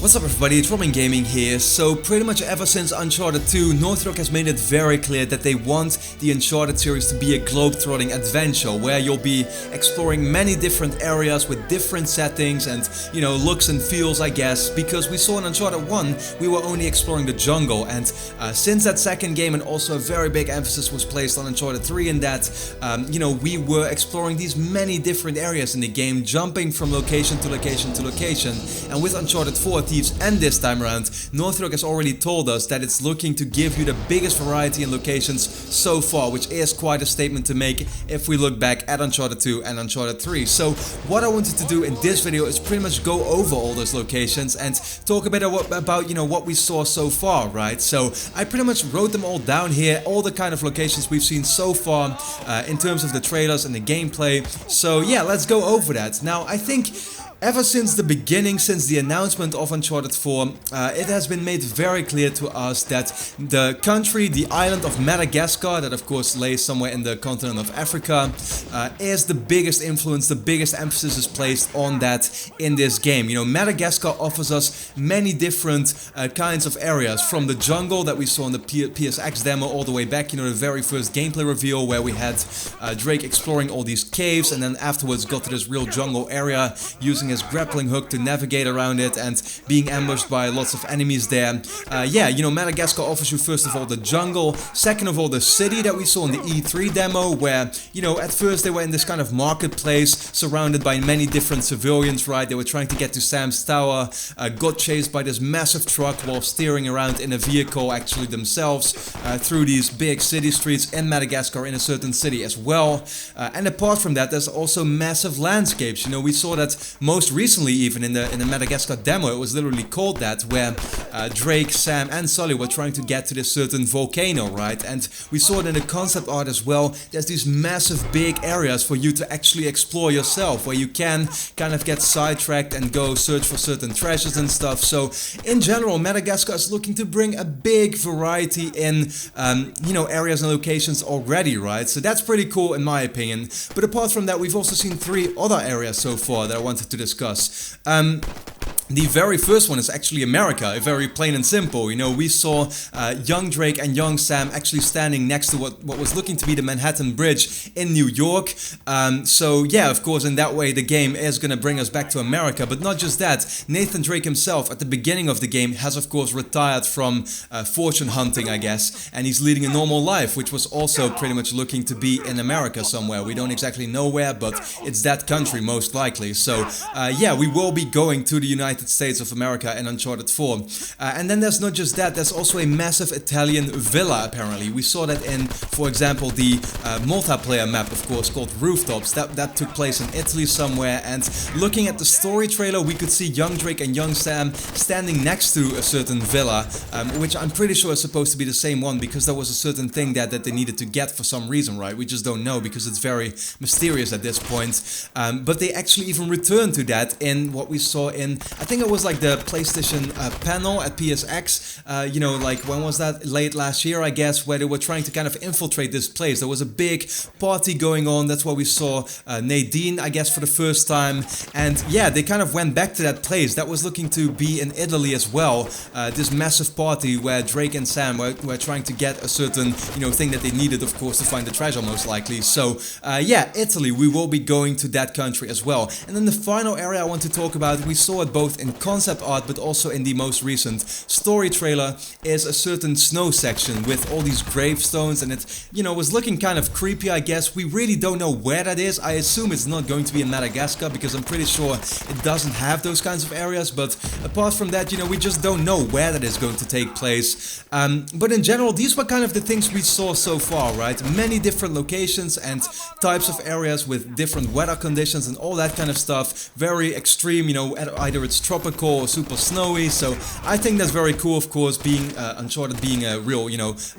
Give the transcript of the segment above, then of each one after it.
What's up everybody, it's Robin Gaming here. So pretty much ever since Uncharted 2, Naughty Dog has made it very clear that they want the Uncharted series to be a globe-trotting adventure where you'll be exploring many different areas with different settings and, looks and feels, I guess, because we saw in Uncharted 1 we were only exploring the jungle, and since that second game, and also a very big emphasis was placed on Uncharted 3 in that, we were exploring these many different areas in the game, jumping from location to location to location. And with Uncharted 4 Thieves and this time around, Naughty Dog has already told us that it's looking to give you the biggest variety in locations so far, which is quite a statement to make if we look back at Uncharted 2 and Uncharted 3. So what I wanted to do in this video is pretty much go over all those locations and talk a bit about what we saw so far, right? So I pretty much wrote them all down here, all the kind of locations we've seen so far in terms of the trailers and the gameplay. So yeah, let's go over that. Now I think ever since the beginning, since the announcement of Uncharted 4, it has been made very clear to us that the country, the island of Madagascar, that of course lays somewhere in the continent of Africa, is the biggest influence, the biggest emphasis is placed on that in this game. Madagascar offers us many different kinds of areas, from the jungle that we saw in the PSX demo all the way back, the very first gameplay reveal where we had Drake exploring all these caves and then afterwards got to this real jungle area using his grappling hook to navigate around it and being ambushed by lots of enemies there. Madagascar offers you first of all the jungle, second of all the city that we saw in the E3 demo where, at first they were in this kind of marketplace surrounded by many different civilians, right? They were trying to get to Sam's tower, got chased by this massive truck while steering around in a vehicle actually themselves through these big city streets in Madagascar in a certain city as well. And apart from that, there's also massive landscapes. We saw that most recently, even in the Madagascar demo, it was literally called that, where Drake, Sam and Sully were trying to get to this certain volcano, right? And we saw it in the concept art as well. There's these massive big areas for you to actually explore yourself, where you can kind of get sidetracked and go search for certain treasures and stuff. So in general, Madagascar is looking to bring a big variety in areas and locations already, right? So that's pretty cool in my opinion. But apart from that, we've also seen 3 other areas so far that I wanted to discuss. The very first one is actually America, very plain and simple. We saw young Drake and young Sam actually standing next to what was looking to be the Manhattan Bridge in New York. So yeah, of course, in that way the game is going to bring us back to America. But not just that, Nathan Drake himself at the beginning of the game has of course retired from fortune hunting, I guess. And he's leading a normal life, which was also pretty much looking to be in America somewhere. We don't exactly know where, but it's that country most likely. So yeah, we will be going to the United States of America in Uncharted 4. And then there's not just that, there's also a massive Italian villa apparently. We saw that in, for example, the multiplayer map, of course, called Rooftops. That took place in Italy somewhere, and looking at the story trailer we could see young Drake and young Sam standing next to a certain villa, which I'm pretty sure is supposed to be the same one, because there was a certain thing that they needed to get for some reason, right? We just don't know because it's very mysterious at this point. But they actually even returned to that in what we saw in, I think it was like the PlayStation panel at PSX, like when was that? Late last year, I guess, where they were trying to kind of infiltrate this place. There was a big party going on. That's where we saw Nadine, I guess, for the first time. And yeah, they kind of went back to that place. That was looking to be in Italy as well. This massive party where Drake and Sam were trying to get a certain, thing that they needed, of course, to find the treasure most likely. So yeah, Italy, we will be going to that country as well. And then the final area I want to talk about, we saw it both in concept art but also in the most recent story trailer, is a certain snow section with all these gravestones, and it was looking kind of creepy, I guess. We really don't know where that is. I assume it's not going to be in Madagascar because I'm pretty sure it doesn't have those kinds of areas, but apart from that, we just don't know where that is going to take place. But in general, these were kind of the things we saw so far, right? Many different locations and types of areas with different weather conditions and all that kind of stuff. Very extreme, either it's tropical or super snowy, so I think that's very cool, of course, being Uncharted being a real,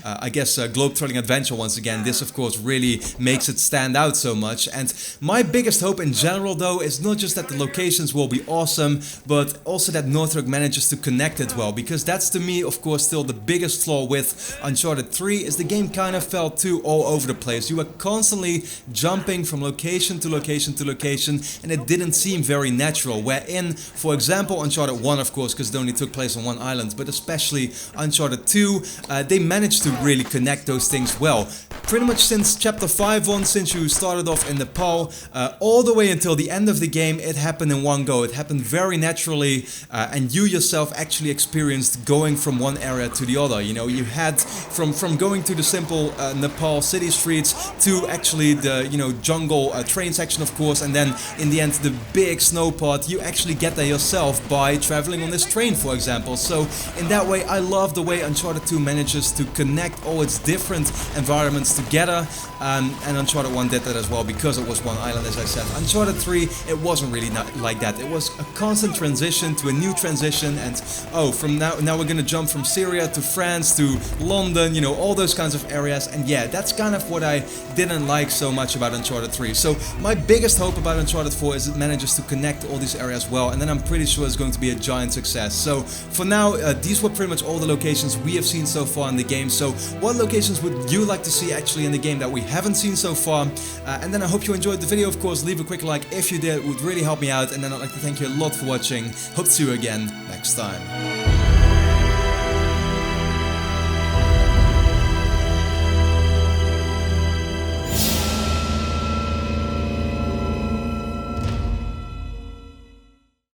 I guess a globe-trotting adventure once again. This of course really makes it stand out so much. And my biggest hope in general though is not just that the locations will be awesome, but also that Naughty Dog manages to connect it well, because that's to me of course still the biggest flaw with Uncharted 3, is the game kind of felt too all over the place. You were constantly jumping from location to location to location and it didn't seem very natural, where in, for example, example, Uncharted 1, of course, because it only took place on one island, but especially Uncharted 2, they managed to really connect those things well. Pretty much since chapter 5 on, since you started off in Nepal, all the way until the end of the game, it happened in one go. It happened very naturally, and you yourself actually experienced going from one area to the other. You know, you had from going to the simple Nepal city streets to actually the, you know, jungle train section, of course, and then in the end the big snow part. You actually get there yourself by traveling on this train, for example. So in that way, I love the way Uncharted 2 manages to connect all its different environments together, and Uncharted 1 did that as well because it was one island, as I said. Uncharted 3, it wasn't really like that. It was a constant transition to a new transition, and oh, from now we're gonna jump from Syria to France to London, you know, all those kinds of areas. And yeah, that's kind of what I didn't like so much about Uncharted 3. So my biggest hope about Uncharted 4 is it manages to connect all these areas well, and then I'm pretty sure it's going to be a giant success. So for now, these were pretty much all the locations we have seen so far in the game. So what locations would you like to see actually in the game that we haven't seen so far? And then I hope you enjoyed the video. Of course, leave a quick like if you did. It would really help me out. And then I'd like to thank you a lot for watching. Hope to see you again next time.